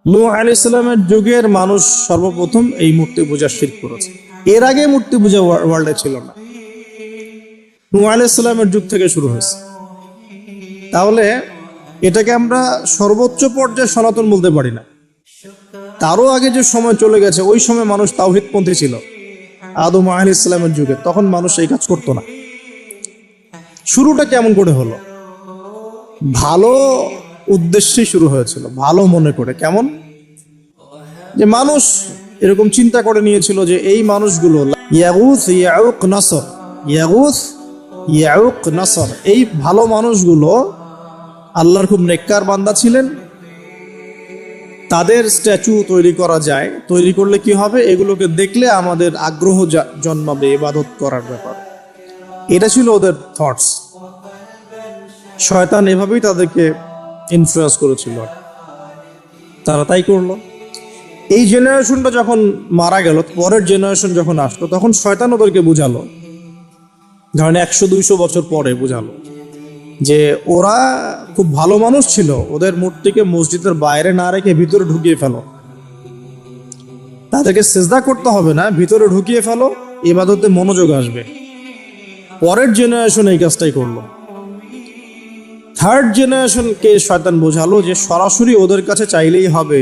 নূহ আলাইহিস সালামের যুগের মানুষ সর্বপ্রথম এই মূর্তি পূজা শিরক করেছে। এর আগে মূর্তি পূজা ওয়ার্ল্ডে ছিল না, নূহ আলাইহিস সালামের যুগ থেকে শুরু হয়েছে। তাহলে এটাকে আমরা সর্বোচ্চ পর্যায়ে সনাতন বলতে পারি না। তারও আগে যে সময় চলে গেছে, ওই সময় মানুষ তাওহীদপন্থী ছিল। আদম আলাইহিস সালামের যুগে তখন মানুষ এই কাজ করতো না। শুরুটা কেমন করে হলো? ভালো উদ্দেশ্যে শুরু হয়েছিল, ভালো মনে করে। কেমন? যে মানুষ এরকম চিন্তা করে নিয়েছিল যে এই মানুষগুলো ইয়াগুস ইয়াউক নাসর, ইয়াগুস ইয়াউক নাসর, এই ভালো মানুষগুলো আল্লাহর খুব নেককার বান্দা ছিলেন। তাদের স্ট্যাচু তৈরি করা যায়, তৈরি করলে কি হবে? এগুলোকে দেখলে আমাদের আগ্রহ জন্মাবে ইবাদত করার ব্যাপারে। এটা ছিল ওদের থটস। শয়তান এভাবেই তাদেরকে ইনফ্লুয়েন্স করেছিল, তারা তাই করলো। এই জেনারেশনটা যখন মারা গেল, পরের জেনারেশন যখন আসলো, তখন শয়তান ওদেরকে বুঝালো, ধরেন 100-200 বছর পরে বুঝালো যে ওরা খুব ভালো মানুষ ছিল, ওদের মূর্তিকে মসজিদের বাইরে না রেখে ভিতরে ঢুকিয়ে ফেলো, তাদেরকে সিজদা করতে হবে না, ভিতরে ঢুকিয়ে ফেলো, ইবাদতে মনোযোগ আসবে। পরের জেনারেশন এই কাজটাই করলো। থার্ড জেনারেশনকে শয়তান বোঝালো যে সরাসরি ওদের কাছে চাইলেই হবে,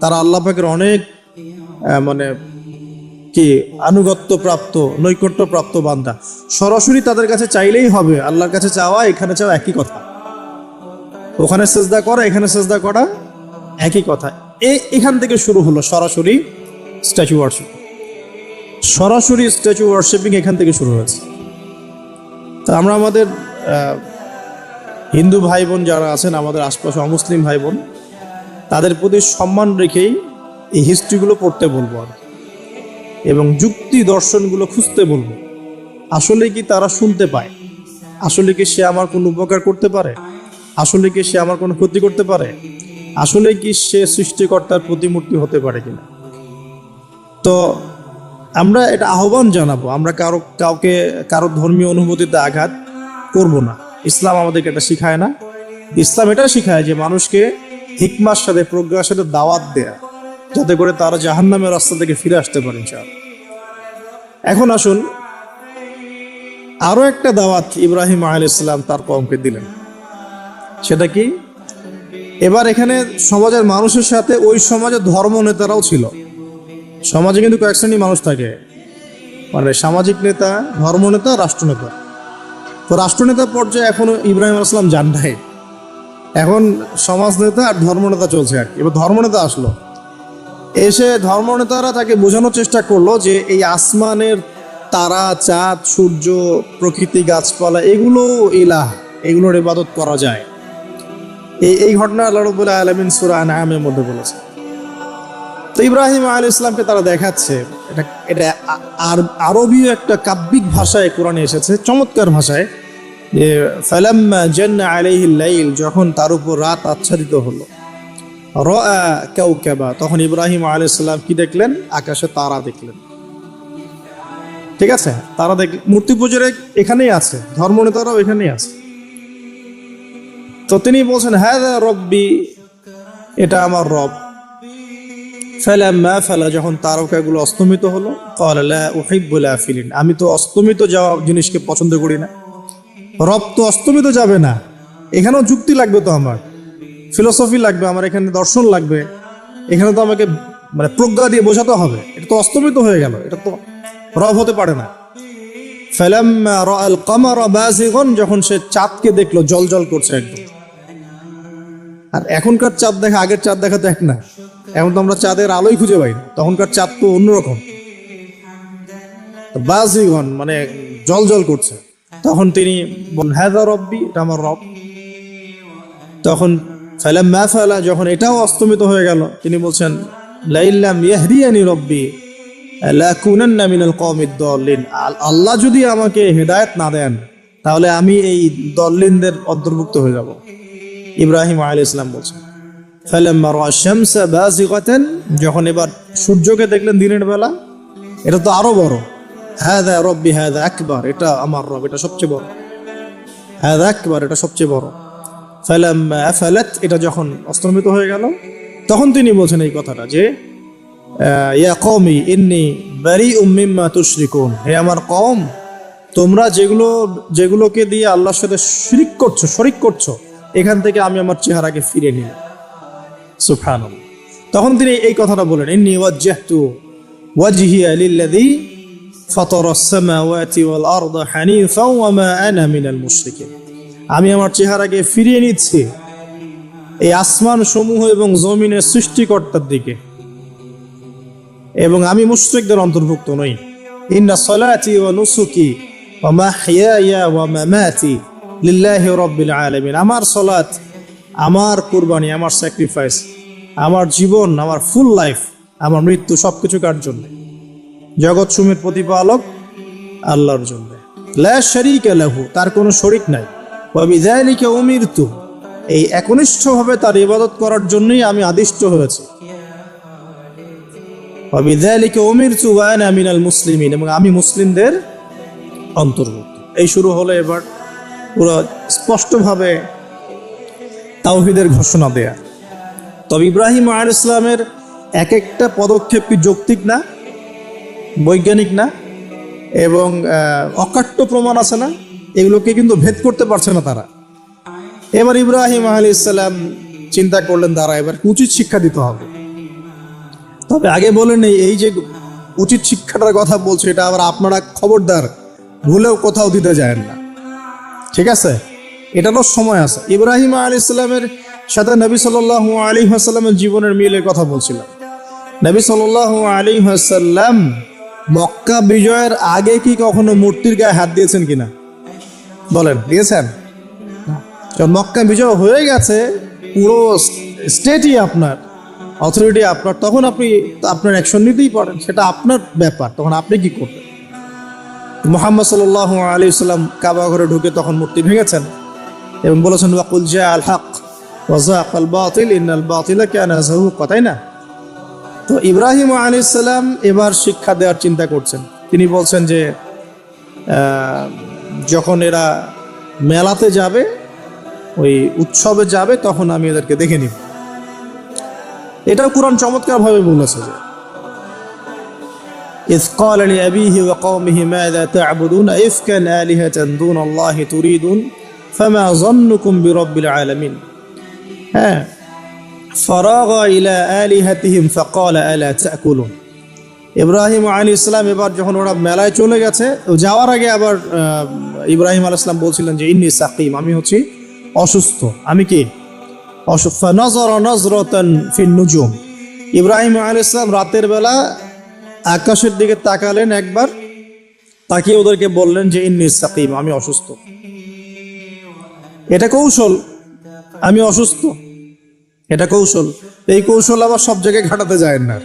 তারা আল্লাহ পাকের অনেক আনুগত্য প্রাপ্ত, নৈকট্য প্রাপ্ত বান্দা, সরাসরি তাদের কাছে চাইলেই হবে। আল্লাহর কাছে চাওয়া এখানে চাওয়া একই কথা, ওখানে সেজদা করা এখানে সেজদা করা একই কথা। এখান থেকে শুরু হলো সরাসরি স্ট্যাচু ওয়ার্শিপ। সরাসরি স্ট্যাচু ওয়ার্শিপিং এখান থেকে শুরু হয়েছে। তা আমরা আমাদের হিন্দু ভাই বোন যারা আছেন, আমাদের আশপাশে অমুসলিম ভাই বোন, তাদের প্রতি সম্মান রেখেই এই হিস্ট্রিগুলো পড়তে বলবো আর, এবং যুক্তি দর্শনগুলো খুঁজতে বলবো। আসলে কি তারা শুনতে পায়? আসলে কি সে আমার কোনো উপকার করতে পারে? আসলে কি সে আমার কোনো ক্ষতি করতে পারে? আসলে কি সে সৃষ্টিকর্তার প্রতিমূর্তি হতে পারে কিনা? তো আমরা এটা আহ্বান জানাবো, আমরা কারো ধর্মীয় অনুভূতিতে আঘাত করব না। ইসলাম আমাদেরকে এটা শিখায় না। ইসলাম এটা শিখায় যে মানুষকে হিকমার সাথে, প্রজ্ঞার সাথে দাওয়াত দেয়া, যাতে করে তারা জাহান্নামের রাস্তা থেকে ফিরে আসতে পারে ইনশাআল্লাহ। এখন আসুন, আরো একটা দাওয়াত ইব্রাহিম আলাইহিস সালাম তার কওমকে দিলেন। সেটা কি? এবার এখানে সমাজের মানুষের সাথে ওই সমাজের ধর্ম নেতারাও ছিল। সমাজে কিন্তু কয়েক শ্রেণী মানুষ থাকে, সামাজিক নেতা, ধর্ম নেতা, রাষ্ট্রনেতা। তো রাষ্ট্রনেতা পর্যায়ে এখনো ইব্রাহিম আলাইহিস সালাম যান নাই, এখন সমাজ নেতা আর ধর্ম নেতা চলছে আর কি। এবার ধর্ম নেতা আসলো, এসে ধর্ম নেতারা তাকে বোঝানোর চেষ্টা করলো যে এই আসমানের তারা, চাঁদ, সূর্য, প্রকৃতি, গাছপালা, এগুলো ইলাহ, এগুলোর ইবাদত করা যায়। এই ঘটনা আল্লাহ রাব্বুল আলামিন সূরা আনআমের মধ্যে বলেছে। তো ইব্রাহিম আলাইহিস সালামকে তারা দেখাচ্ছে, এটা আরবীয় একটা কাব্যিক ভাষায় কোরআনে এসেছে, চমৎকার ভাষায়, যে ফালাম্মা জান্না আলাইহিল লাইল, যখন তার উপর রাত আচ্ছাদিত হলো, রাআ কাওকাবা, তখন ইব্রাহিম আলাইহিস সালাম কি দেখলেন? আকাশে তারা দেখলেন। ঠিক আছে, তারা মূর্তি পূজার এখানেই আছে, ধর্ম নেতারাও এখানেই আছে। তো তিনি বলছেন হাযা রব্বি, এটা আমার রব। ফালাম্মা ফালা, যখন তারকাগুলো অস্তমিত হলো, ক্বালা লা উহিব্বুল আফিলিন, আমি তো অস্তমিত যাওয়া জিনিসকে পছন্দ করি না। রব তো অস্তমিত যাবে না, এখানেও যুক্তি লাগবে, তো আমার ফিলোসফি লাগবে, আমার এখানে দর্শন লাগবে, এখানে তো আমাকে প্রজ্ঞা দিয়ে বোঝাতে হবে। এটা তো অস্তমিত হয়ে গেল, এটা তো রব হতে পারে না। ফালাম্মা রাআল কামারা বাযিগান, যখন সে চাঁদকে দেখলো জলজল করছে একদম। আর এখনকার চাঁদ দেখা আগের চাঁদ দেখা তো এক না। এখন তো আমরা চাঁদের আলোই খুঁজে পাই না, তখনকার চাঁদ তো অন্যরকম। বাযিগান জলজল করছে। তখন তিনি বলেন হাযা রব্বি, এটা আমার রব। তখন ফালাম্মা ফালা, যখন এটাও অস্তমিত হয়ে গেল, তিনি বলছেন লাইল্লাম ইয়াহদিয়ানি রব্বি লাকুনান্না মিনাল কওমিদ দাল্লিন, আল্লাহ যদি আমাকে হেদায়েত না দেন, তাহলে আমি এই দল্লিনদের অন্তর্ভুক্ত হয়ে যাব। ইব্রাহিম আলাইহিস সালাম বলছেন ফালাম্মা রাআ শামসা বাযিগাতান, যখন এবার সূর্যকে দেখলেন দিনের বেলা, এটা তো আরো বড়। হাযা রব্বি হাযা আকবার, এটা আমার রব, এটা সবচেয়ে বড়। হাযা আকবার, এটা সবচেয়ে বড়। ফালাম্মা আফালাত, এটা যখন অস্তমিত হয়ে গেল, তখন তিনি বলছেন এই কথাটা যে ইয়া কওমি ইন্নী বারিউম মিম্মা তুশরিকুন, হে আমার কওম, তোমরা যেগুলোকে দিয়ে আল্লাহর সাথে শরিক করছো এখান থেকে আমি আমার চেহারাকে ফিরে নিই। সুবহানাল্লাহ। তখন তিনি এই কথাটা বলেন, ইন্নী ওয়াজ্জাহতু ওয়াজহিয়া লিল্লাযী ফাতারাস সামাওয়াতি ওয়াল আরদা হানিফাও ওয়া মা আনা মিনাল মুশরিকিন, আমি আমার চেহারাকে ফিরিয়ে নিচ্ছি এই আসমান সমূহ এবং জমিনের সৃষ্টিকর্তার দিকে, এবং আমি মুশরিকদের অন্তর্ভুক্ত নই। ইন্না সলাতি ওয়া নুসুকি ওয়া মাহইয়ায়া ওয়া মামাতি লিল্লাহি রাব্বিল আলামিন, আমার সালাত, আমার কুরবানি, আমার স্যাক্রিফাইস, আমার জীবন, আমার ফুল লাইফ, আমার মৃত্যু সবকিছু কার জন্য? জগৎ সমূহের প্রতিপালক আল্লাহর জন্য। লা শারীকা লাহু, তার কোনো শরীক নাই। ওয়া বিযালিকা উমিরতু, এই একনিষ্ঠভাবে তার ইবাদত করার জন্যই আমি আদিষ্ট হয়েছি। ওয়া বিযালিকা উমিরতু ওয়া আনা মিনাল মুসলিমিন, এবং আমি মুসলিমদের অন্তর্ভুক্ত। এই শুরু হলো এবার পুরো স্পষ্টভাবে তাওহীদের ঘোষণা দেয়া। তবে ইব্রাহিম আলাইহিস সালামের এক একটা পদক্ষেপ কি যৌক্তিক না, বৈজ্ঞানিক না, এবং অকাট্য প্রমাণ আছে না, এগুলোকে কিন্তু ভেদ করতে পারছে না তারা। এবার ইব্রাহিম আলাইহিস সালাম চিন্তা করলেন, তারা এবার উচিত শিক্ষা দিতে হবে। তবে আগে বলেন, এই যে উচিত শিক্ষাটার কথা বলছে, এটা আবার আপনারা খবরদার ভুলেও কোথাও দিতে যায় না, ঠিক আছে? এটারও সময় আছে। ইব্রাহিম আলাইহিস সালামের সাথে নবী সাল্লাল্লাহু আলাইহি ওয়াসাল্লামের জীবনের মিলের কথা বলছিলাম। নবী সাল্লাল্লাহু আলাইহি ওয়াসাল্লাম মক্কা বিজয়ের আগে কি কখনো মূর্তির গায়ে হাত দিয়েছেন কিনা বলেন? দিয়েছেন? মক্কা বিজয় হয়ে গেছে, পুরো স্টেটই আপনার, অথরিটি আপনার, তখন আপনি আপনার অ্যাকশন নিতেই পারেন, সেটা আপনার ব্যাপার, তখন আপনি কি করবেন? মুহাম্মদ সাল্লাল্লাহু আলাইহি ওয়াসাল্লাম কাবা ঘরে ঢুকে তখন মূর্তি ভেঙেছেন এবং বলেছেন ওয়াকুল জাআল হক ওয়া যাকাল বাতিল ইন্নাল বাতিলা কানা যাহুকা, তাই না? তো ইব্রাহিম আলাইহিস সালাম এবার শিক্ষা দেওয়ার চিন্তা করছেন। তিনি বলছেন যে যখন এরা মেলাতে যাবে, ওই উৎসবে যাবে, তখন আমি এদেরকে দেখে নিব। এটাও কুরআন চমৎকার ভাবে বলেছে যে إذ قال لأبيه وقومه ماذا تعبدون إفكا آلهة دون الله تريدون فما ظنكم برب العالمين فراغ إلى آلهتهم فقال ألا تأكلون। ইব্রাহিম আলাইহিস সালাম এবার যখন ওরা মেলায় চলে গেছে, যাওয়ার আগে আবার ইব্রাহিম আলাইহিস সালাম বলছিলেন যে ইন্নী সাকিম, আমি হচ্ছি অসুস্থ। আমি কি অসুস্থ? নাযারা নাযরাতান ফিন নুজুম, ইব্রাহিম আলাইহিস সালাম রাতের বেলা আকাশের দিকে তাকালেন একবার, তাকিয়ে ওদেরকে বললেন যে ইন্নী সাকিম, আমি অসুস্থ। এটা কৌশল, আমি অসুস্থ, এটা কৌশল। এই কৌশল আবার সব জায়গায় ঘাটাতে যায় না।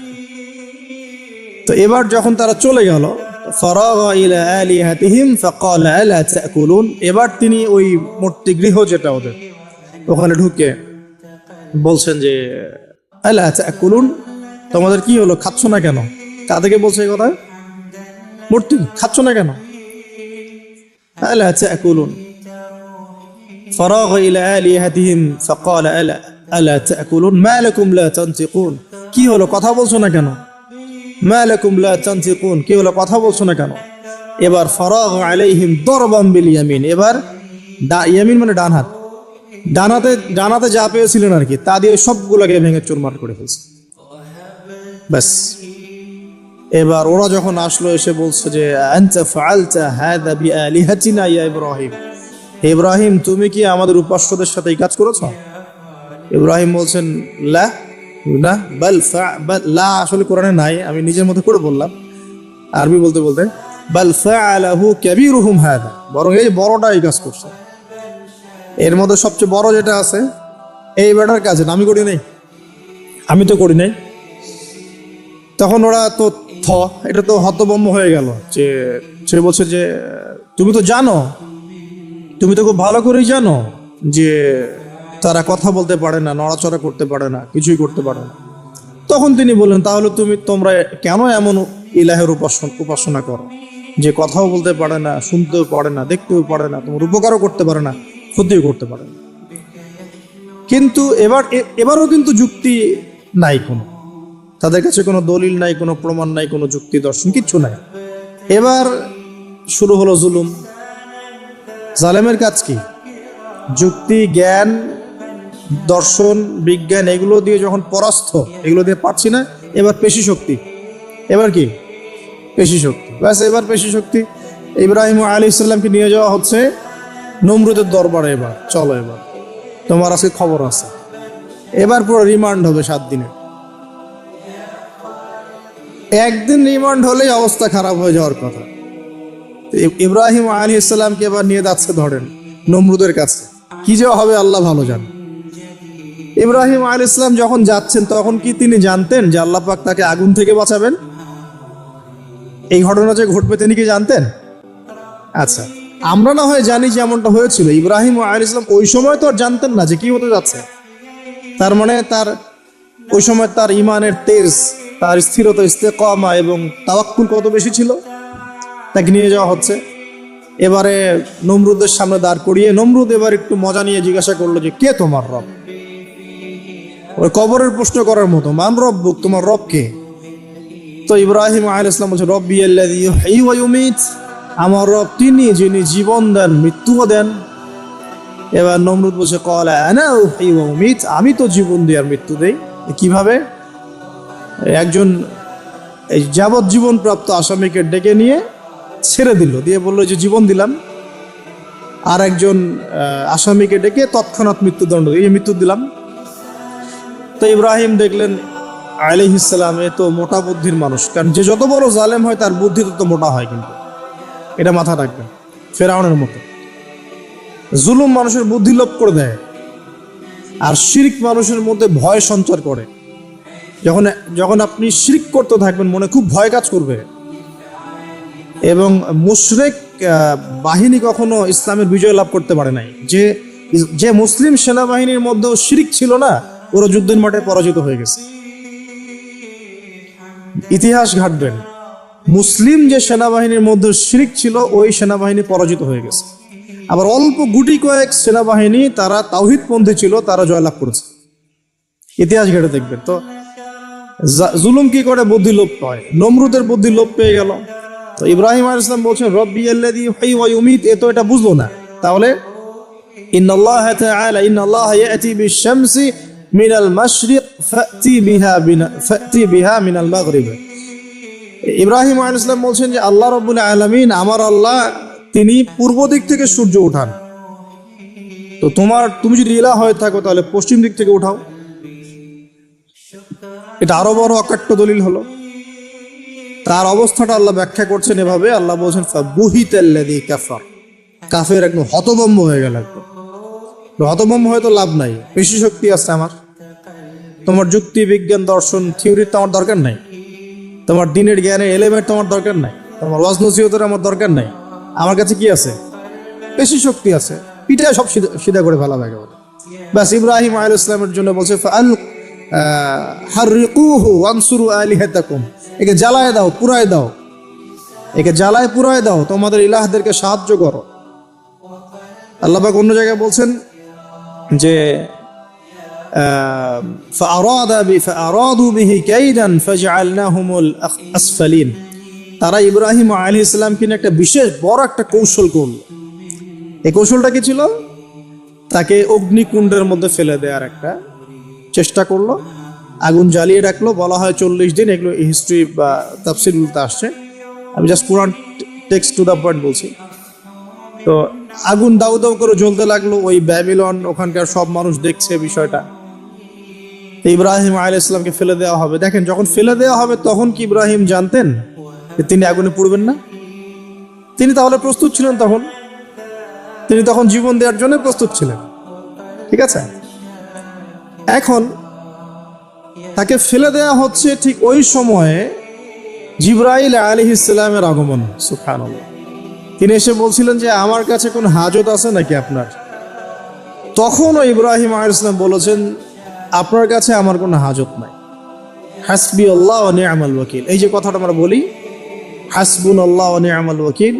তো এবার যখন তারা চলে গেল, ফারাগা ইলা আলিহাতিহিম ফাকালা আলা তাকুলুন, এবার তিনি ওই মূর্তি গৃহ যেটা ওদের, ওখানে ঢুকে বলছেন যে আলা তাকুলুন, তোমাদের কি হলো, খাচ্ছ না কেন? কাদেরকে বলছে এই কথা? মূর্তি, খাচ্ছ না কেন? আলা তাকুলুন। ফারাগা ইলা আলিহাতিহিম ফাকালা আলা তাকুলুন মা লাকুম লা তানতিকুন, কি হলো, কথা বলছো না কেন? মা লাকুম লা তানতিকুন, কি হলো, কথা বলছো না কেন? এবার ফারাগা আলাইহিম দরবান বিল ইয়ামিন, এবার ইয়ামিন মানে ডান হাত, ডানাতে যা পেয়েছিলেন আর কি, তা দিয়ে সবগুলোকে ভেঙে চুরমার করে ফেলছে। ব্যাস, এবার ওরা যখন আসলো, এসে বলছে যে আনতা ফাআলতা হাযা বিআলিহাতিনা ইয়া ইব্রাহিম, হে ইব্রাহিম, তুমি কি আমাদের উপাস্যদের সাথে এই কাজ করেছো? ইব্রাহিম বলছেন লা না, বাল লা আসলে কোরআনে নাই, আমি নিজের মতো করে বললাম আরবি বলতে বলতে। বাল ফাআলাহু কাবীরুহুম হাযা, বরং এই বড়টা এই কাজ করছে। এর মধ্যে সবচেয়ে বড় যেটা আছে এই বেটার কাজ, আমি করি নাই, আমি তো করি নাই। তখন ওরা তো এটা তো হতভম্ব হয়ে গেল, যে সে বলছে যে তুমি তো জানো, তুমি তো খুব ভালো করেই জানো যে তারা কথা বলতে পারে না, নড়াচড়া করতে পারে না, কিছুই করতে পারে না। তখন তিনি বললেন, তাহলে তোমরা কেন এমন ইলাহের উপাসনা করো যে কথাও বলতে পারে না, শুনতেও পারে না, দেখতেও পারে না, তোমার উপকারও করতে পারে না, ক্ষতিও করতে পারে না? কিন্তু এবারও কিন্তু যুক্তি নাই কোনো, তাদের কাছে কোনো দলিল নাই, কোনো প্রমাণ নাই, কোনো যুক্তি দর্শন কিচ্ছু নাই। এবার শুরু হলো জুলুম। জালেমের কাজ কি? যুক্তি, জ্ঞান, দর্শন, বিজ্ঞান এগুলো দিয়ে যখন পরাস্ত, এগুলো দিয়ে পারছি না, এবার পেশি শক্তি। এবার কি? পেশি শক্তি। ব্যাস, এবার পেশি শক্তি। ইব্রাহিম আলাইহিস সালামকে নিয়ে যাওয়া হচ্ছে নমরুদের দরবারে। এবার চলো, এবার তোমার আজকে খবর আছে। এবার পুরো রিমান্ড হবে 7 দিনে। একদিন রিমান্ড হলেই অবস্থা খারাপ হয়ে যাওয়ার কথা। ইব্রাহিম আলাইহিস সালামকে এবার নিয়ে যাচ্ছে ধরেন নমরুদের কাছে। কি যে হবে আল্লাহ ভালো জান। ইব্রাহিম আলাইহিস সালাম যখন যাচ্ছেন তখন কি তিনি জানতেন যে আল্লাহ পাক তাকে আগুন থেকে বাঁচাবেন? এই ঘটনা যে ঘটবে তিনি কি জানতেন? আচ্ছা, আমরা না হয় জানি যে এমনটা হয়েছিল। ইব্রাহিম আলাইহিস সালাম ওই সময় তো আর জানতেন না যে কি হতে যাচ্ছে। তার মানে তার ওই সময় তার ইমানের তেজ, তার স্থিরতা, ইস্তেকামা এবং তাওয়াক্কুল কত বেশি ছিল। তাকে নিয়ে যাওয়া হচ্ছে। এবারে নমরুদের সামনে দাঁড় করিয়ে নমরুদ এবার একটু মজা নিয়ে জিজ্ঞাসা করলো যে কে তোমার রব? ওই কবরের প্রশ্ন করার মতো, মান রব্বুক, তোমার রব কে? তো ইব্রাহিম আলাইহিস সালাম বলছে রব্বি আল্লাযী ইউহয়ী ওয়া ইউমীত, আমার রব তিনি যিনি জীবন দেন মৃত্যুও দেন। এবার নমরুদ বলছে ক্বালা আনা উহয়ী ওয়া উমীত, আমি তো জীবন দিই আর মৃত্যু দেই। কিভাবে? একজন এই যাবজ্জীবন প্রাপ্ত আসামিকে ডেকে নিয়ে ছেড়ে দিল, দিয়ে বললো যে জীবন দিলাম। আর একজন আসামিকে ডেকে তৎক্ষণাৎ মৃত্যুদণ্ড, এই মৃত্যু দিলাম। তো ইব্রাহিম দেখলেন আলাইহিস সালাম এ তো মোটা বুদ্ধির মানুষ, কারণ যে যত বড় জালেম হয় তার বুদ্ধি তত মোটা হয়, কিন্তু এটা মাথা রাখবেন। ফেরাউনের মতো জুলুম মানুষের বুদ্ধি লোপ করে দেয়, আর শিরক মানুষের মধ্যে ভয় সঞ্চার করে। যখন যখন আপনি শিরক করতে থাকবেন মনে খুব ভয় কাজ করবে। এবং মুশরিক বাহিনী কখনো ইসলামের বিজয় লাভ করতে পারে নাই। যে মুসলিম সেনাবাহিনীর মধ্যেও শিরক ছিল না, ওরা যুদ্ধের মাঠে পরাজিত হয়ে গেছে। ইতিহাস ঘাটবেন, মুসলিম যে সেনাবাহিনীর মধ্যে শিরক ছিল ওই সেনাবাহিনী পরাজিত হয়ে গেছে। আবার অল্প গুটি কয়েক সেনাবাহিনী তারা তাওহীদপন্থী ছিল, তারা জয়লাভ করেছে। ইতিহাস ঘেটে দেখবেন। তো জুলুম কি করে? বুদ্ধি লোপ পায়। নমরুদের বুদ্ধি লোপ পেয়ে গেল। তো ইব্রাহিম আলাইহিস সালাম বলছেন রব্বি আল্লাযী ইউহয়ী ওয়া ইউমীত, এ তো এটা বুঝলো না। তাহলে ইন্নাল্লাহ তাআলা ইন্নাল্লাহ ইয়াতি বিশ-শামসি মিনাল মাশরিক ফাতি বিহা মিনাল মাগরিব। ইব্রাহিম আলাইহিস সালাম বলছেন যে আল্লাহ রাব্বুল আলামিন, আমার আল্লাহ, তিনি পূর্ব দিক থেকে সূর্য উঠান। তো তুমি যদি ইলাহ হয়ে থাকো তাহলে পশ্চিম দিক থেকে উঠাও। এটা আরো বড় অকাট্য দলিল হলো। তার অবস্থাটা আল্লাহ ব্যাখ্যা করছেন এভাবে। আল্লাহ বলছেন ফাবুহিতাল্লাযী কাফার, কাফের একদম হতভম্ব হয়ে গেল। একদম হতভম্ব হয়ে তো লাভ নাই। পেশি শক্তি আছে আমার, তোমার যুক্তি, বিজ্ঞান, দর্শন, থিওরির তো আমার দরকার নাই। তোমার দিনের জ্ঞানের এলিমেন্ট তোমার দরকার নাই। তোমার ওয়াজ নসিহতের আমার দরকার নাই। আমার কাছে কি আছে? পেশি শক্তি আছে। পিঠায় সব সিধা করে ফেলাবে একেবারে। ব্যাস, ইব্রাহিম আলাইহিস সালামের জন্য বলছে হাররিকুহু ওয়ানসুরু আলিহাতাকুম, একে জ্বালায় দাও, পুরায় দাও, একে জ্বালায় পুরায় দাও, তোমাদের ইলাহদেরকে সাহায্য করো। আল্লাহ পাক অন্য জায়গায় বলছেন যে ফাআরাদু বিহি কাইদান ফাজআলনাহুমুল আসফালিন, তারা ইব্রাহিম আলাইহিস সালামকে নিয়ে একটা বিশেষ বড় একটা কৌশল করল। এই কৌশলটা কি ছিল? তাকে অগ্নিকুণ্ডের মধ্যে ফেলে দেওয়ার একটা চেষ্টা করলো। আগুন জ্বালিয়ে রাখলো। বলা হয় 40 দিন। এগুলো হিস্ট্রি বা তাফসীরগুলোতে আসছে। আমি just Quran text to the point বলছি। তো আগুন দাউ দাউ করে জ্বলতে লাগলো। ওই ব্যাবিলন, ওখানকার সব মানুষ দেখছে বিষয়টা। ইব্রাহিম আলাইহিস সালামকে ফেলে দেওয়া হবে। দেখেন, যখন ফেলে দেওয়া হবে তখন কি ইব্রাহিম জানতেন যে তিনি আগুনে পুড়বেন না? তিনি তাহলে প্রস্তুত ছিলেন। তিনি তখন জীবন দেওয়ার জন্য প্রস্তুত ছিলেন। ঠিক আছে? এখন তাকে ফেলে দেওয়া হচ্ছে। ঠিক ওই সময়ে জিবরাইল আলাইহিস সালামের আগমন। সুবহানাল্লাহ। তিনি এসে বলছিলেন যে আমার কাছে কোন হাজত আছে নাকি আপনার? তখনও ইব্রাহিম আলাইহিস সালাম বলেছেন আপনার কাছে আমার কোনো হাজত নাই। হাসবি আল্লাহ ওয়া নি'মাল ওয়াকিল, এই যে কথাটা আমরা বলি, হাসবুনাল্লাহ ওয়া নি'মাল ওয়াকিল,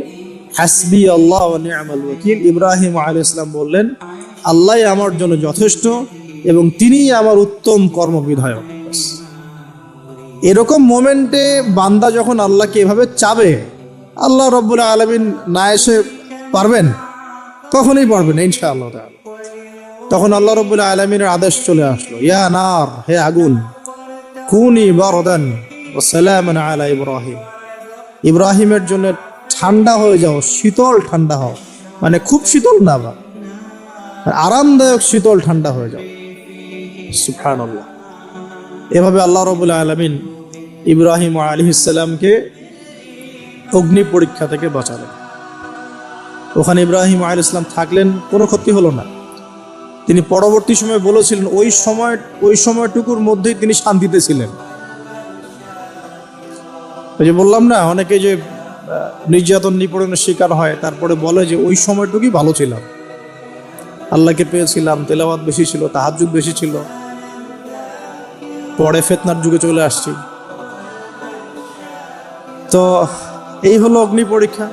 হাসবি আল্লাহ ওয়া নি'মাল ওয়াকিল। ইব্রাহিম আলাইহিস সালাম বললেন আল্লাহই আমার জন্য যথেষ্ট এবং তিনিই আমার উত্তম কর্মবিধায়ক। এরকম মোমেন্টে বান্দা যখন আল্লাহকে এভাবে চাবে, আল্লাহ রাব্বুল আলামিন না এসে পারবেন? কখনোই পারবেন না ইনশাআল্লাহ তাআলা। তখন আল্লাহ রাব্বুল আলামিনের আদেশ চলে আসলো, ইয়া নার, হে আগুন, কুনি বারদান ওয়া সালামান আলা ইব্রাহিম, ইব্রাহিমের জন্য ঠান্ডা হয়ে যাও, শীতল ঠান্ডা হও, মানে খুব শীতল না, বা আরামদায়ক শীতল ঠান্ডা হয়ে যাও। সুবহানাল্লাহ। এভাবে আল্লাহ রাব্বুল আলামিন ইব্রাহিম আলাইহিস সালামকে অগ্নি পরীক্ষা থেকে বাঁচালেন। ওখানে ইব্রাহিম আলাইহিস সালাম থাকলেন, কোনো ক্ষতি হলো না। তিনি পরবর্তী সময় বলেছিলেন ওই সময়টুকুর মধ্যেই তিনি শান্তিতে ছিলেন। ওই যে বললাম না, অনেকে যে নির্যাতন নিপীড়নের শিকার হয়, তারপরে বলে যে ওই সময়টুকুই ভালো ছিলাম, আল্লাহকে পেয়েছিলাম, তেলাওয়াত বেশি ছিল, তাহাজ্জুদ বেশি ছিল, পরে ফিতনার যুগে চলে আসছি। তো এই হলো অগ্নি পরীক্ষা।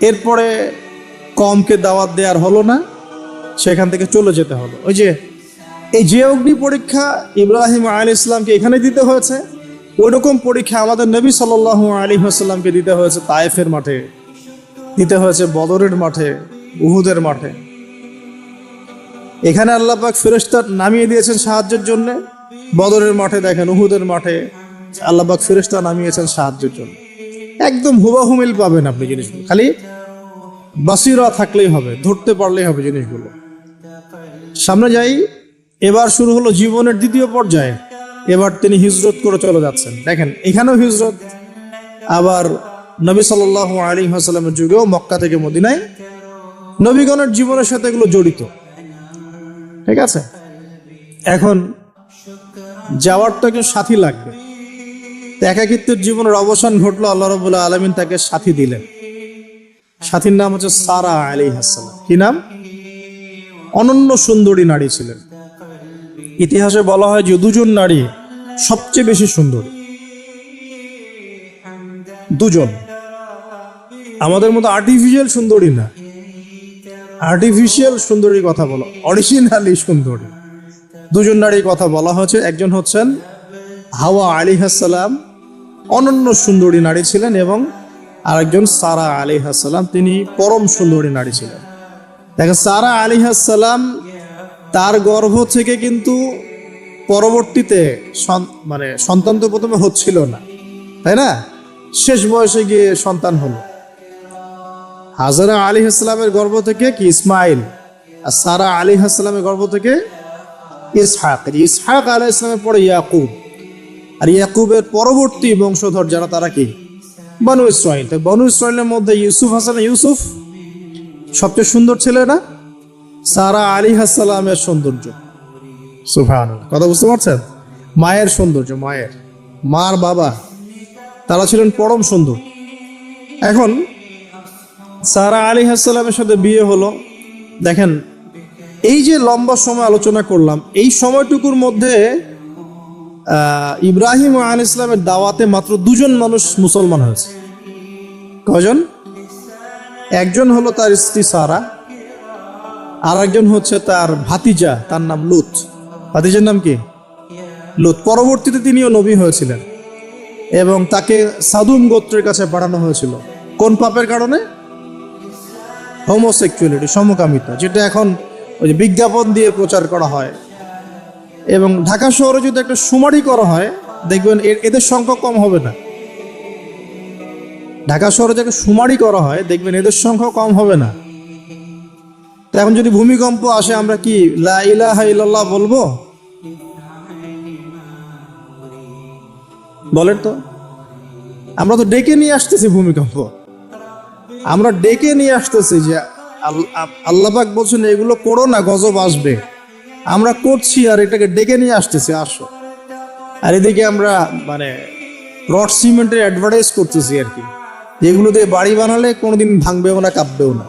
এরপরে কমকে দাওয়াত দেওয়ার হলো না, সেখান থেকে চলে যেতে হলো। ওই যে এই যে অগ্নি পরীক্ষা ইব্রাহিম আলাইহিস সালামকে এখানে দিতে হয়েছে, ওইরকম পরীক্ষা আমাদের নবী সাল্লাল্লাহু আলাইহি ওয়াসাল্লামকে দিতে হয়েছে তায়েফের মাঠে, দিতে হয়েছে বদরের মাঠে, উহুদের মাঠে। এখানে আল্লাহ পাক ফেরেশতা নামিয়ে দিয়েছেন সাহায্যের জন্য, বদরের মাঠে দেখেন, উহুদের মাঠে আল্লাহ পাক ফেরেশতা নামিয়েছেন সাহায্যের জন্য। একদম হুবাহু মিল পাবেন আপনি জিনিসগুলো, খালি বাসিরা থাকলেই হবে, ধরতে পারলেই হবে জিনিসগুলো। সামনে যাই, এবার শুরু হলো জীবনের দ্বিতীয় পর্যায়ে। এবার তিনি হিজরত করে চলে যাচ্ছেন। দেখেন এখানেও হিজরত, আবার নবী সাল্লাল্লাহু আলাইহি ওয়াসাল্লামের যুগেও মক্কা থেকে মদিনায় নবীগণের জীবনের সাথে এগুলো জড়িত। ঠিক আছে, এখন যাওয়ার তো একজন সাথী লাগবে। একাকিত্বের জীবনের অবসান ঘটলো, আল্লাহ রাব্বুল আলামিন তাকে সাথী দিলেন। সাথীর নাম হচ্ছে সারা আলাইহিস সালাম। কি নাম? অনন্য সুন্দরী নারী ছিলেন। ইতিহাসে বলা হয় যে দুজন নারী সবচেয়ে বেশি সুন্দরী, দুজন। আমাদের মতো আর্টিফিশিয়াল সুন্দরী না, আর্টিফিশিয়াল সুন্দরীর কথা বলো, অরিজিনালি সুন্দরী দুজন নারীর কথা বলা হয়েছে। একজন হচ্ছেন হাওয়া আলাইহিস সালাম, অনন্য সুন্দরী নারী ছিলেন, এবং আরেকজন সারা আলাইহিস সালাম, তিনি পরম সুন্দরী নারী ছিলেন। দেখেন সারা আলাইহিস সালাম, তার গর্ভ থেকে কিন্তু পরবর্তীতে মানে সন্তান তো প্রথমে হচ্ছিল না, তাই না? শেষ বয়সে গিয়ে সন্তান হলো। হাজারা আলাইহিস সালামের গর্ভ থেকে কি ইসমাইল, আর সারা আলাইহিস সালামের গর্ভ থেকে ইসহাক। ইসহাক আলাইহিস সালামের পরে ইয়াকুব, আর ইয়াকুবের পরবর্তী বংশধর যারা, তারা কি? বনু ইসরাইল। বনু ইসরাইলের মধ্যে ইউসুফ হাসান, ইউসুফ সবচেয়ে সুন্দর ছেলে না? সারা আলাইহিস সালামের সৌন্দর্য, সুবহানাল্লাহ, কথা বুঝতে পারছেন? মায়ের সৌন্দর্য, মার বাবা, তারা ছিলেন পরম সুন্দর। এখন সারা আলাইহিস সালামের সাথে বিয়ে হলো। দেখেন এই যে লম্বা সময় আলোচনা করলাম, এই সময়টুকুর মধ্যে ইব্রাহিম আলাইহিস সালামের দাওয়াতে মাত্র দুজন মানুষ মুসলমান হয়েছে। কয়জন? একজন হলো তার স্ত্রী সারা, আর একজন হচ্ছে তার ভাতিজা, তার নাম লুত। ভাতিজার নাম কি? লুত। পরবর্তীতে তিনিও নবী হয়েছিলেন, এবং তাকে সাদুম গোত্রের কাছে পাঠানো হয়েছিল। কোন পাপের কারণে? হোমোসেক্সুয়ালিটি, সমকামিতা, যেটা এখন ওই যে বিজ্ঞাপন দিয়ে প্রচার করা হয়। এবং ঢাকা শহরে যদি একটা শুমারি করা হয়, দেখবেন এদের সংখ্যা কম হবে না। ঢাকা শহরে যাকে শুমারি করা হয়, দেখবেন এদের সংখ্যা কম হবে না। তো এখন যদি ভূমিকম্প আসে, আমরা কি লা ইলাহা ইল্লাল্লাহ বলবো? বলেন তো, আমরা তো ডেকে নিয়ে আসতেছি ভূমিকম্প, আমরা ডেকে নিয়ে আসতেছি যে আল্লাহ পাক বলছেন এগুলো করো না, গজব আসবে। আমরা করছি আর এটাকে ডেকে নিয়ে আসতেছি, আসো। আর এদিকে আমরা মানে রড সিমেন্টের অ্যাডভার্টাইজ করতেছি আর কি, যেগুলো দিয়ে বাড়ি বানালে কোনোদিন ভাঙবেও না, কাঁপবেও না।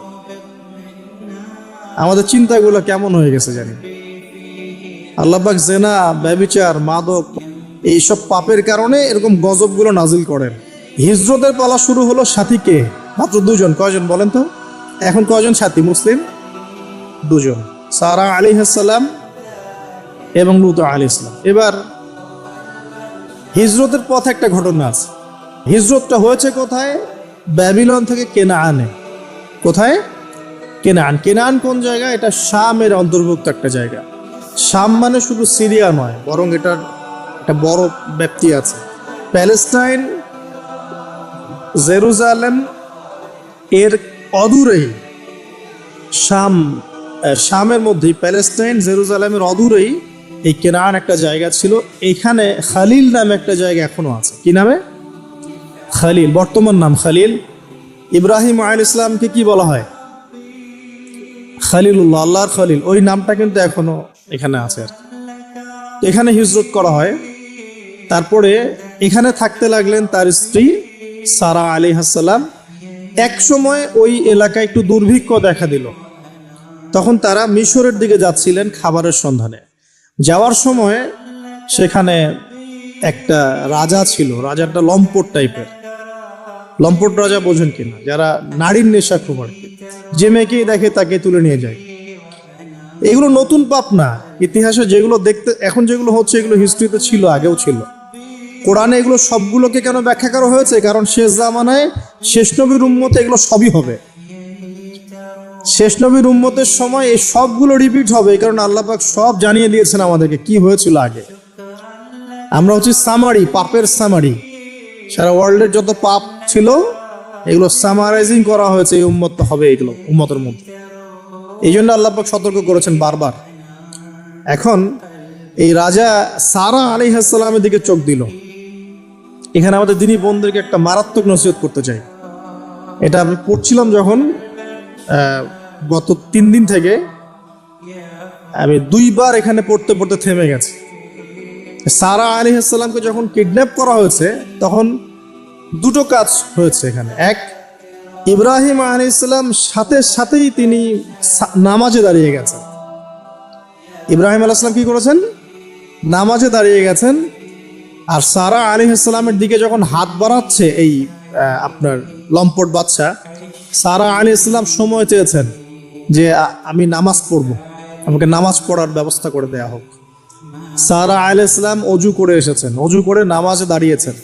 আমাদের চিন্তাগুলো কেমন হয়ে গেছে জানি। আল্লাহ পাক জেনা, ব্যভিচার, মাদক, এইসব পাপের কারণে এরকম গজবগুলো নাজিল করেন। হিজরতের পালা শুরু হলো, সাথীকে মাত্র দুজন। কয়জন বলেন তো? এখন কয়জন সাথী মুসলিম? দুজন, সারা আলাইহিস সালাম এবং লূত আলাইহিস সালাম। এবার হিজরতের পথ একটা ঘটনা আছে। হিজরতটা হয়েছে কোথায়? ব্যাবিলন থেকে কেনানে। কোথায়? কেনান। কেনান কোন জায়গা? এটা শামের অন্তর্ভুক্ত একটা জায়গা। শাম মানে শুধু সিরিয়া নয়, বরং এটার একটা বড় ব্যাপ্তি আছে। প্যালেস্টাইন, জেরুজালেম এর অদূরেই শামের মধ্যেই, প্যালেস্টাইন জেরুজালেমের অদূরেই এই কেনান একটা জায়গা ছিল। এখানে খালিল নামে একটা জায়গা এখনো আছে। কি নামে? খালিল, বর্তমান নাম খালিল। ইব্রাহিম আলাইহিস সালামকে কি বলা হয়? খালিলুল্লাহ, আল্লাহর খালিল। ওই নামটা কিন্তু এখনো এখানে আছে আর কি। এখানে হিজরত করা হয়। তারপরে এখানে থাকতে লাগলেন তার স্ত্রী সারা আলাইহিস সালাম। এক সময় ওই এলাকায় একটু দুর্ভিক্ষ দেখা দিল। তখন তারা মিশরের দিকে যাচ্ছিলেন খাবারের সন্ধানে। যাওয়ার সময় সেখানে একটা রাজা ছিল। রাজাটা লম্পট টাইপের। লম্পট রাজা বোঝেন কিনা? যারা নারীর নেশা খুব আর কি, যে মেয়েকেই দেখে তাকে তুলে নিয়ে যায়। এগুলো নতুন পাপ না। ইতিহাসে যেগুলো দেখতে এখন যেগুলো হচ্ছে, এগুলো হিস্ট্রিতে ছিল, আগেও ছিল। কোরআনে এগুলো সবগুলোকে কেন ব্যাখ্যা করা হয়েছে? কারণ শেষ জামানায় শেষ নবীর উম্মতে এগুলো সবই হবে। শেষ নবীর উম্মতের সময় এই সবগুলো রিপিট হবে, এই কারণে আল্লাহ পাক সব জানিয়ে দিয়েছেন আমাদেরকে কি হয়েছিল আগে। আমরা হচ্ছে সামারি, পাপের সামারি। সারা ওয়ার্ল্ডের যত পাপ ছিল এগুলো সামারাইজিং করা হয়েছে, এই উম্মত হবে এগুলো উম্মতের মধ্যে। এই জন্য আল্লাহ পাক সতর্ক করেছেন বারবার। এখন এই রাজা সারা আলাইহিস সালামের দিকে চোখ দিল। এখানে আমাদের দিনী বোনদেরকে একটা মারাত্মক নসিহত করতে চাই। এটা আমি পড়ছিলাম যখন, গত 3 দিন থেকে আমি 2 বার এখানে পড়তে পড়তে থেমে গেছে। সারা আলাইহিস সালামকে যখন কিডন্যাপ করা হয়েছে তখন দুটো কাজ হয়েছে এখানে। এক, ইব্রাহিম আলাইহিস সালাম সাথে সাথেই তিনি নামাজে দাঁড়িয়ে গেছেন। ইব্রাহিম আলাইহিস সালাম কি করেছেন? নামাজে দাঁড়িয়ে গেছেন। আর সারা আলাইহিস সালামের দিকে যখন হাত বাড়াচ্ছে এই আপনার লম্পট বাচ্চা, সারা আলাইহিস সালাম সময় চেয়েছেন যে আমি নামাজ পড়ব, আমাকে নামাজ পড়ার ব্যবস্থা করে দেয়া হোক। সারা আলাইহিস সালাম অজু করে এসেছেন, অজু করে নামাজে দাঁড়িয়েছেন।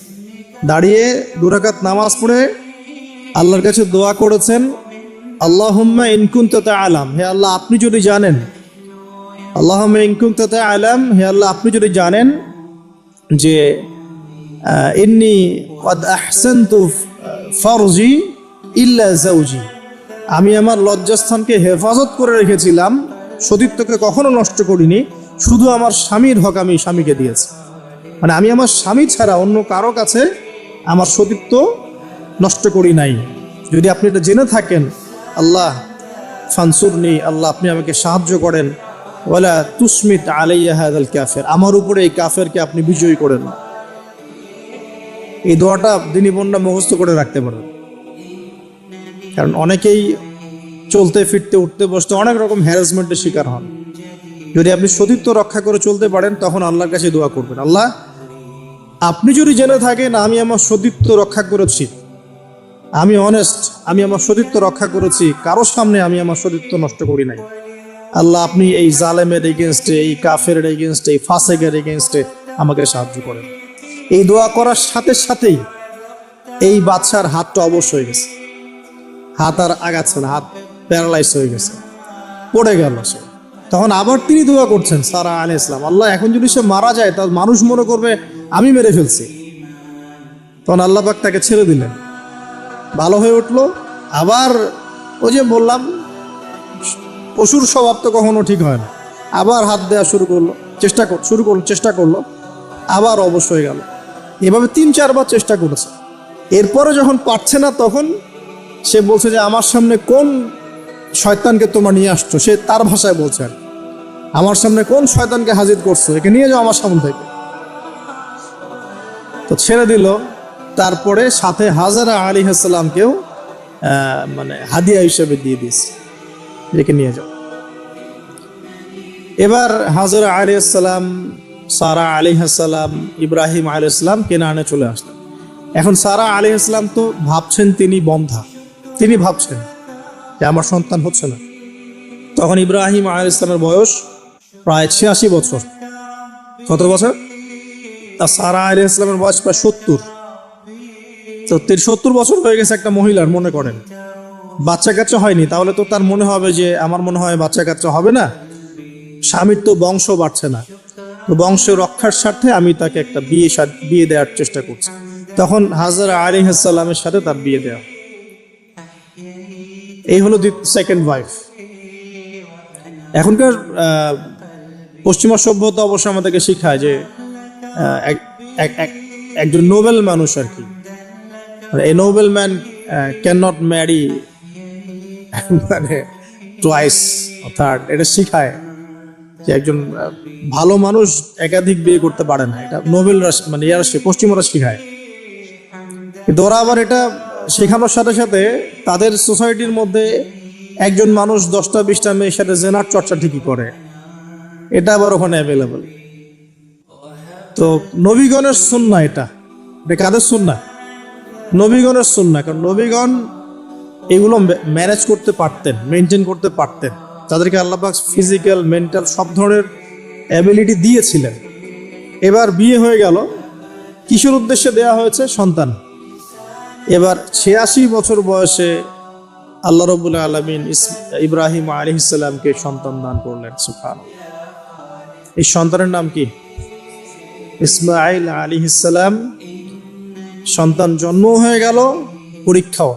দাঁড়িয়ে 2 রাকাত নামাজ পড়ে আল্লাহর কাছে দোয়া করেছেন, আল্লাহুম্মা ইন কুনতা তা'লাম, হে আল্লাহ আপনি যদি জানেন, আল্লাহুম্মা ইন কুনতা তা'লাম, হে আল্লাহ আপনি যদি জানেন যে ইন্নী ক্বাদ আহসানতু ফারজি ইল্লা যাওজি, আমি আমার লজ্জাস্থানকে হেফাজত করে রেখেছিলাম, সতীত্বকে কখনো নষ্ট করিনি, শুধু আমার স্বামীর হক আমি স্বামীকে দিয়েছি। মানে আমি আমার স্বামী ছাড়া অন্য কারো কাছে আমার সতীত্ব নষ্ট করি নাই। যদি আপনি এটা জেনে থাকেন, আল্লাহ ফানসুরনি, আল্লাহ আপনি আমাকে সাহায্য করেন, ওয়ালা তুসমিত আলাইয়া হাযাল কাফির, আমার উপরে এই কাফেরকে আপনি বিজয়ী করেন। এই দোয়াটা দিনী বোনরা মুখস্থ করে রাখতে পারেন। কারণ অনেকেই চলতে ফিরতে উঠতে বসতে অনেক রকম হ্যারাসমেন্টের শিকার হন। যদি আপনি সতীত্ব রক্ষা করে চলতে পারেন তখন আল্লাহর কাছে দোয়া করবেন, আল্লাহ আপনি যদি জেনে থাকেন আমি আমার সতীত্ব রক্ষা করেছি, আমি অনেস্ট, আমি আমার সতীত্ব রক্ষা করেছি, কারোর সামনে আমি আমার সতীত্ব নষ্ট করি নাই, আল্লাহ আপনি এই জালেমের এগেনস্টে, এই কাফের এগেনস্টে, এই ফাসেকের এগেনস্টে আমাকে সাহায্য করেন। এই দোয়া করার সাথে সাথেই এই বাদশার হাতটা অবশ হয়ে গেছে, হাত আর আগাচ্ছে না, হাত প্যারালাইজ হয়ে গেছে, পড়ে গেল সে। তখন আবার তিনি দোয়া করছেন সারা আলাইহিস সালাম, আল্লাহ এখন যদি সে মারা যায় তার মানুষ মনে করবে আমি মেরে ফেলছি। তখন আল্লাহ পাক তাকে ছেড়ে দিলেন, ভালো হয়ে উঠলো। আবার ওই যে বললাম পশুর স্বভাব তো কখনো ঠিক হয় না, আবার হাত দেওয়া শুরু করলো, চেষ্টা করলো, আবার অবশ্য হয়ে গেল। এভাবে 3-4 বার চেষ্টা করেছে। এরপরে যখন পারছে না তখন সে বলছে যে আমার সামনে কোন শয়তানকে তোমরা নিয়ে আসছো, সে তার ভাষায় বলছেন, আমার সামনে কোন শয়তানকে হাজির করছো, একে নিয়ে যাও আমার সামনে থেকে। তো ছেড়ে দিল। তারপরে সাথে হাজারা আলাইহিস সালামকেও মানে হাদিয়া হিসেবে দিয়ে দিয়েছে, একে নিয়ে যাও। এবার হাজারা আলাইহিস সালাম, সারা আলাইহিস সালাম, ইব্রাহিম আলাইহিস সালাম কেনানে চলে আসলেন। এখন সারা আলাইহিস সালাম তো ভাবছেন তিনি বন্ধা, তিনি ভাবছেন যে আমার সন্তান হচ্ছে না। তখন ইব্রাহিম আলাইহিস সালামের বয়স প্রায় 86 বছর। কত বছর? তা সারা আলাইহিস সালামের বয়স প্রায় 70। তো 70 বছর হয়ে গেছে একটা মহিলার, মনে করেন বাচ্চা কাচ্চা হয়নি, তাহলে তো তার মনে হবে যে আমার মনে হয় বাচ্চা কাচ্চা হবে না, স্বামীর তো বংশ বাড়ছে না, তো বংশ রক্ষার স্বার্থে আমি তাকে একটা বিয়ে দেওয়ার চেষ্টা করছি। তখন হাজরা আলাইহিস সালামের সাথে তার বিয়ে দেওয়া। এই হলো সেকেন্ড ওয়াইফ। এখনকার পশ্চিমা সভ্যতা অবশ্য আমাদেরকে শিখায় যে একজন নোবেল মানুষ আর কি, a noble man can not marry মানে টুয়াইস থার্ড, এটা শিখায় যে একজন ভালো মানুষ একাধিক বিয়ে করতে পারে না। এটা নোবেলরা মানে পশ্চিমরা শিখায়, কিন্তু ওরা আবার এটা শেখানোর সাথে সাথে তাদের সোসাইটির মধ্যে একজন মানুষ 10টা 20টা মেয়ের সাথে জেনার চর্চা ঠিকই করে, এটা আবার ওখানে অ্যাভেলেবল। তো নবীগণের সুন্নাহ এটা কাদের সুন্নাহ? নবীগণের সুন্নাহ। কারণ নবীগণ এগুলো ম্যানেজ করতে পারতেন, মেনটেন করতে পারতেন। তাদেরকে আল্লাহ পাক ফিজিক্যাল, মেন্টাল সব ধরনের অ্যাবিলিটি দিয়েছিলেন। এবার বিয়ে হয়ে গেল, কিসের উদ্দেশ্যে দেয়া হয়েছে? সন্তান। এবার 86 বছর বয়সে আল্লাহ রাব্বুল আলামিন ইব্রাহিম আলাইহিস সালামকে সন্তান দান করলেন। সুবহানাল্লাহ। এই সন্তানের নাম কি? ইসমাঈল আলাইহিস সালাম। সন্তান জন্ম হয়ে গেল, পরীক্ষাও।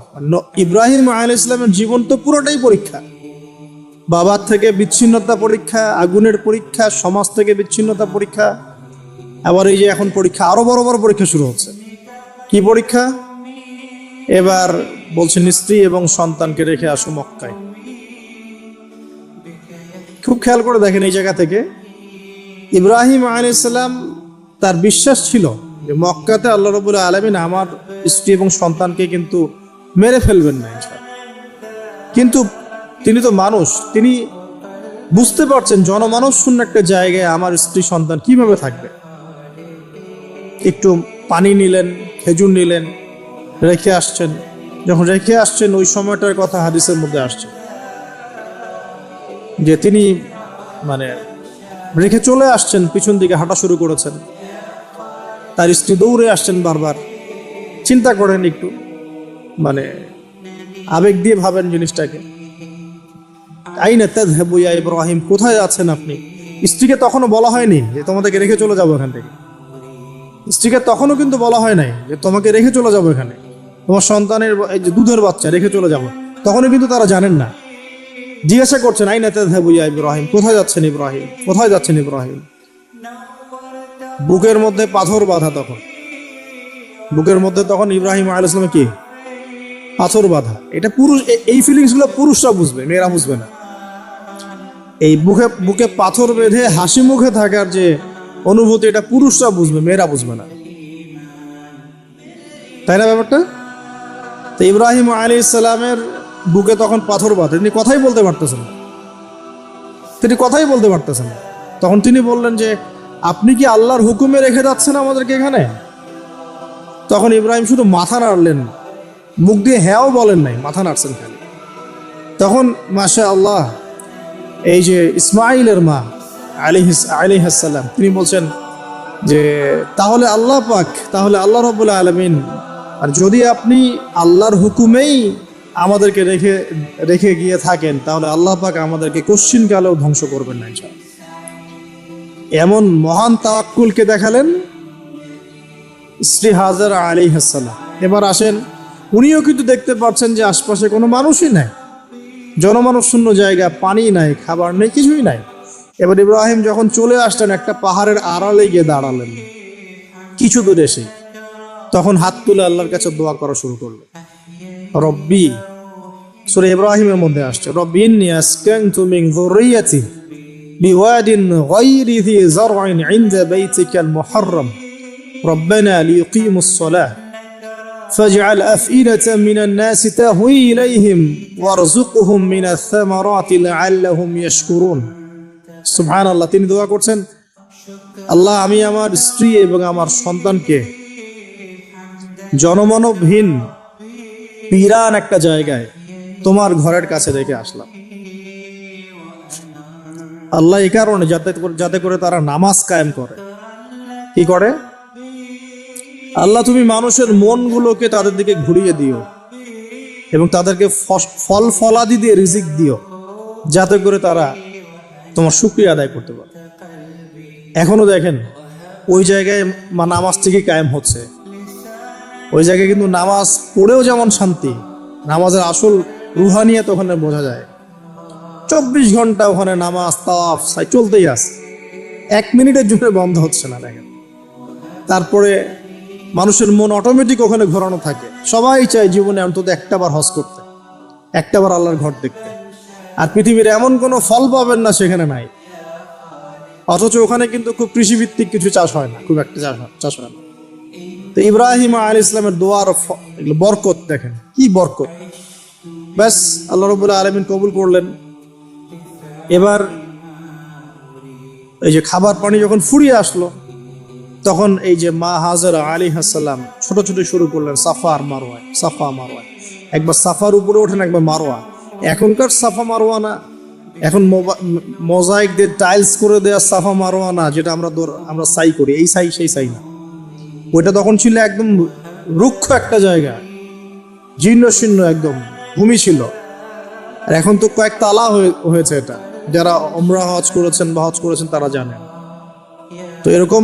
ইব্রাহিম আলাইহিস সালামের জীবন তো পুরোটাই পরীক্ষা। বাবার থেকে বিচ্ছিন্নতা পরীক্ষা, আগুনের পরীক্ষা, সমাজ থেকে বিচ্ছিন্নতা পরীক্ষা, আবার এই যে এখন পরীক্ষা, আরো বড় বড় পরীক্ষা শুরু হচ্ছে। কি পরীক্ষা? এবার বলছেন স্ত্রী এবং সন্তানকে রেখে আসো মক্কায়। খুব খেয়াল করে দেখেন, এই জায়গা থেকে ইব্রাহিম আলাইহিস সালাম তার বিশ্বাস ছিল যে মক্কাতে আল্লাহ রাব্বুল আলামিন আমার স্ত্রী এবং সন্তানকে কিন্তু মেরে ফেলবেন না ইনশাআল্লাহ। কিন্তু তিনি তো মানুষ, তিনি বুঝতে পারছেন জনমানব শূন্য একটা জায়গায় আমার স্ত্রী সন্তান কিভাবে থাকবে। একটু পানি নিলেন, খেজুর নিলেন, রেখে আসছেন। যখন রেখে আসছেন ওই সময়টার কথা হাদিসের মধ্যে আসছে যে তিনি মানে রেখে চলে আসছেন, পিছন দিকে হাঁটা শুরু করেছেন, তার স্ত্রী দৌড়ে আসছেন বারবার। চিন্তা করেন একটু, মানে আবেগ দিয়ে ভাবেন জিনিসটাকে। আইনা তাযহাবু ইয়া ইব্রাহিম, কোথায় আছেন আপনি? স্ত্রীকে তখনও বলা হয়নি যে তোমাদেরকে রেখে চলে যাবো এখান থেকে। স্ত্রীকে তখনও কিন্তু বলা হয় নাই যে তোমাকে রেখে চলে যাবো এখানে, তোমার সন্তানের এই যে দুধের বাচ্চা রেখে চলে যাবো, তখনও কিন্তু তারা জানেন না। জিজ্ঞাসা করছেন আইনা তাযহাবু ইয়া ইব্রাহিম, কোথায় যাচ্ছেন ইব্রাহিম, কোথায় যাচ্ছেন ইব্রাহিম? বুকের মধ্যে পাথর বাঁধা, তখন বুকের মধ্যে তখন ইব্রাহিম আলাইহিস সালাম কি পাথর বাঁধা। এটা পুরুষ, এই ফিলিংস গুলো পুরুষরা বুঝবে, মেয়েরা বুঝবে না। এই বুকে পাথর বেঁধে হাসি মুখে থাকার যে অনুভূতি, এটা পুরুষরা বুঝবে, মেয়েরা বুঝবে না, তাই না ব্যাপারটা? তো ইব্রাহিম আলাইহিস সালামের বুকে তখন পাথর বাঁধা, তিনি কথাই বলতে পারতেছেন না, তখন তিনি বললেন যে আপনি কি আল্লাহর হুকুমে রেখে যাচ্ছেন আমাদেরকে এখানে? তখন ইব্রাহিম শুধু মাথা নাড়লেন, মুখ দিয়ে হ্যাঁও বলেন নাই, মাথা নাড়ছেন খালি। তখন মাশাআল্লাহ এই যে ইসমাঈলের মা আলাইহিস সালাম, তিনি বলছেন যে তাহলে আল্লাহ পাক, তাহলে আল্লাহ রাব্বুল আলামিন, আর যদি আপনি আল্লাহর হুকুমেই আমাদেরকে রেখে গিয়ে থাকেন, তাহলে আল্লাহ পাক আমাদেরকে কোশ্চিন কালেও ধ্বংস করবেন না ইনশাআল্লাহ। এমন মহান তাওয়াক্কুলকে দেখালেন স্ত্রী হাজরা আলাইহিস সালাম। এবার আসেন, উনিও কিন্তু দেখতে পাচ্ছেন যে আশপাশে কোনো মানুষই নাই, জনমানব শূন্য জায়গা, পানি নাই, খাবার নেই, কিছুই নাই। এবার ইব্রাহিম যখন চলে আসলেন, একটা পাহাড়ের আড়ালে গিয়ে দাঁড়ালেন কিছু দূরে এসে, তখন হাত তুলে আল্লাহর কাছে দোয়া করা শুরু করলেন। রব্বি, সূরা ইব্রাহিমের মধ্যে আসছে, রব্বি ইন্নী আসকানতু মিন যুররিয়াতি বিওয়াদিন গায়রি যি যার'ইন ইনদা বাইতিকাল মুহাররাম রব্বানা লিয়ুকিমুস সালাহ ফাজআল আফইদাতাম মিনান নাসি তাহওয়ি ইলাইহিম ওয়ারযুকহুম মিনাস সামারাতি লাআল্লাহুম ইয়াশকুরুন। সুবহানাল্লাহ। তিনি দোয়া করছেন, আল্লাহ আমি আমার স্ত্রী এবং আমার সন্তানকে জনমানবহীন পিরান একটা জায়গায় তোমার ঘরের কাছে রেখে আসলাম। আল্লাহ এই কারণে যাতে করে তারা নামাজ কায়েম করে। কি করে? আল্লাহ তুমি মানুষের মনগুলোকে তাদের দিকে ঘুরিয়ে দিও এবং তাদেরকে ফল ফলাদি দিয়ে রিজিক দিও, যাতে করে তারা তোমার শুকরিয়া আদায় করতে পারে। এখনো দেখেন ওই জায়গায় নামাজ ঠিকই কায়েম হচ্ছে, ওই জায়গায় কিন্তু নামাজ পড়েও যেমন শান্তি, নামাজের আসল রুহানিয়ত ওখানে বোঝা যায়। 24 ঘন্টা ওখানে নামাজ তাওয়াফ চলতেই আছে, 1 মিনিটের জন্য বন্ধ হচ্ছে না। দেখেন তারপরে মানুষের মন অটোমেটিক ওখানে ঘোরানো থাকে। সবাই চায় জীবনে অন্তত একটাবার হজ করতে, একটাবার আল্লাহর ঘর দেখতে। আর পৃথিবীর এমন কোনো ফল পাবেন না সেখানে নাই। অথচ ওখানে কিন্তু খুব কৃষিভিত্তিক কিছু চাষ হয় না, খুব একটা চাষ হয় না। তো ইব্রাহিম আলাইহিস সালামের দোয়ার বরকত দেখেন, কি বরকত! ব্যাস আল্লাহ রাব্বুল আলামিন কবুল করলেন। এবার এই যে খাবার পানি যখন ফুরিয়ে আসলো, তখন এই যে মা হাজরা আলাইহিস সালাম ছোট ছোট শুরু করলেন সাফা আর মারওয়া, সাফা মারওয়া। একবার সাফার উপরে ওঠেন, একবার মারওয়া। এখনকার সাফা মারওয়া না, এখন মোজাইক দিয়ে টাইলস করে দেওয়া সাফা মারওয়া না, যেটা আমরা সাই করি, এই সাই সেই সাই না। ওইটা তখন ছিল একদম রুক্ষ একটা জায়গা, জীর্ণ শীর্ণ একদম ভূমি ছিল। আর এখন তো কয়েক তালা হয়েছে। এটা যারা উমরা হজ করেছেন বা হজ করেছেন তারা জানেন। তো এরকম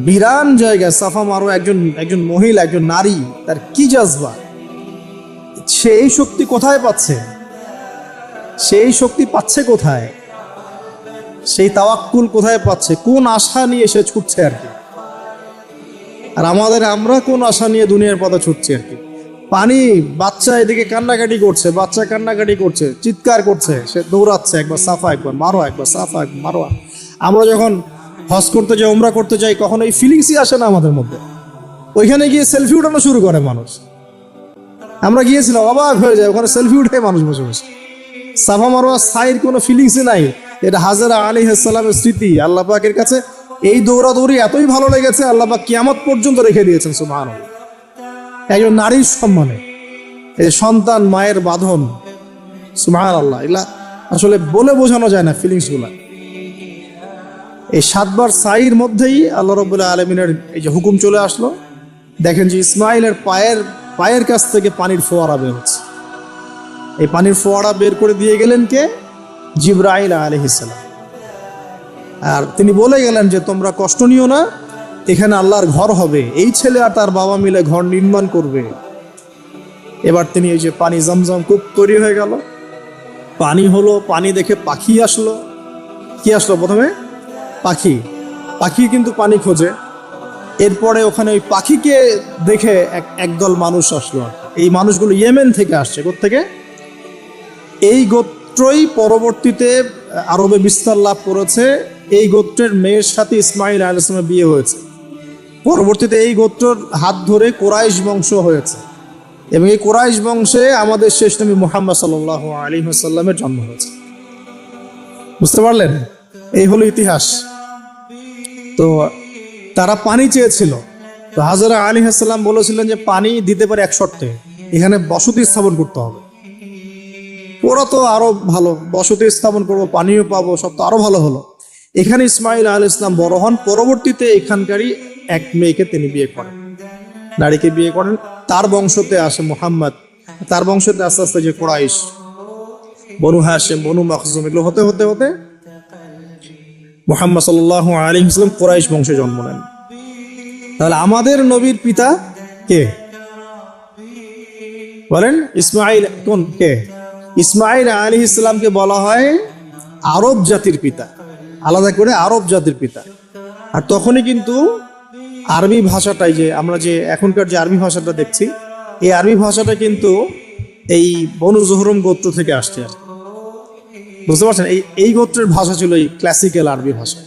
বিরান জায়গা সাফা মারওয়া, একজন মহিলা, একজন নারী, তার কি জাজবা! সে এই শক্তি কোথায় পাচ্ছে? সেই শক্তি পাচ্ছে কোথায়? সেই তাওয়াক্কুল কোথায় পাচ্ছে? কোন আশা নিয়ে সে ছুটছে আর কি? আর আমরা কোন আশা নিয়ে দুনিয়ার পথে ছুটছি আর কি? পানি, বাচ্চা এদিকে কান্নাকাটি করছে, বাচ্চা কান্নাকাটি করছে, চিৎকার করছে, সে দৌড়াচ্ছে, একবার সাফা একবার মারোয়া, একবার সাফা একবার মারোয়া। আমরা যখন হজ করতে যাই, উমরা করতে যাই, কখনো এই ফিলিংসই আসে না আমাদের মধ্যে। ওইখানে গিয়ে সেলফি উঠানো শুরু করে মানুষ। আমরা গিয়েছিলাম, অবাক হয়ে যায়, ওখানে সেলফি উঠে মানুষ বসে বসে। সাফা মারওয়া সাইর কোনো ফিলিংসই নাই। এটা হাজরা আলাইহিস সালামের স্মৃতি। আল্লাহ পাকের কাছে এই দৌড়াদৌড়ি এতই ভালো লেগেছে, আল্লাহ পাক কিয়ামত পর্যন্ত রেখে দিয়েছেন। সুবহানাল্লাহ। একজন নারীর সম্মানে, এই সন্তান, মায়ের বাঁধন, সুবহানাল্লাহ, এগুলা আসলে বলে বোঝানো যায় না ফিলিংস গুলা। এই 7 বার সাইর মধ্যেই আল্লাহ রাব্বুল আলামিনের এই যে হুকুম চলে আসলো। দেখেন যে ইসমাইলের পায়ের কাছ থেকে পানির ফোয়ারা বের হচ্ছে। এই পানির ফোয়ারা বের করে দিয়ে গেলেন কে? জিবরাইল আলাইহিস সালাম। আর তিনি বলে গেলেন যে তোমরা কষ্ট নিও না, এখানে আল্লাহর ঘর হবে, এই ছেলে আর তার বাবা মিলে ঘর নির্মাণ করবে। এবার তিনি এই যে পানি, জমজম কূপ তৈরি হয়ে গেল, পানি হলো, পানি দেখে পাখি আসলো। কি আসলো প্রথমে? পাখি কিন্তু পানি খোঁজে। এরপরে ওখানে ওই পাখিকে দেখে একদল মানুষ আসলো। এই মানুষগুলো ইয়েমেন থেকে আসছে। কোত্থেকে? এই গোত্রই পরবর্তীতে আরবে বিস্তার লাভ করেছে। এই গোত্রের মেয়ের সাথে ইসমাইল আলাইহিস সালামের বিয়ে হয়েছে। পরবর্তীতে এই গোত্রর হাত ধরে কুরাইশ বংশ হয়েছে এবং এই কুরাইশ বংশে আমাদের শেষ নবী মুহাম্মদ সাল্লাল্লাহু আলাইহি ওয়াসাল্লামের জন্ম হয়েছে। বুঝতে পারলেন? এই হলো ইতিহাস। তো তারা পানি চেয়েছিল। তো হাজরা আলাইহিস সালাম বলেছিলেন যে পানি দিতে পারে এক শর্তে, এখানে বসতি স্থাপন করতে হবে। ওরা তো আরো ভালো, বসতি স্থাপন করবো, পানিও পাবো, সব তো আরো ভালো হলো। এখানে ইসমাইল আলাইহিস সালাম বড় হন। পরবর্তীতে এখানকারই এক মেয়েকে তিনি বিয়ে করেন, নারীকে বিয়ে করেন। তার বংশতে আসে মুহাম্মদ। তার বংশতে আস্তে আস্তে যে কুরাইশ, বনু হাশিম, বনু মাখজুম, এগুলো হতে হতে হতে মুহাম্মদ সাল্লাল্লাহু আলাইহি ওয়াসাল্লাম কুরাইশ বংশে জন্ম নেন। তাহলে আমাদের নবীর পিতা কে বলেন? ইসমাইল। কোন কে? ইসমাইল আলাইহিস সালামকে বলা হয় আরব জাতির পিতা, আলাদা করে আরব জাতির পিতা। আর তখনই কিন্তু আরবি ভাষাটাই, যে আমরা যে এখনকার যে আরবি ভাষাটা দেখছি, এই আরবি ভাষাটা কিন্তু এই বনু জোহরম গোত্র থেকে আসছে। বুঝতে পারছেন? এই গোত্রের ভাষা ছিল এই ক্লাসিক্যাল আরবি ভাষা।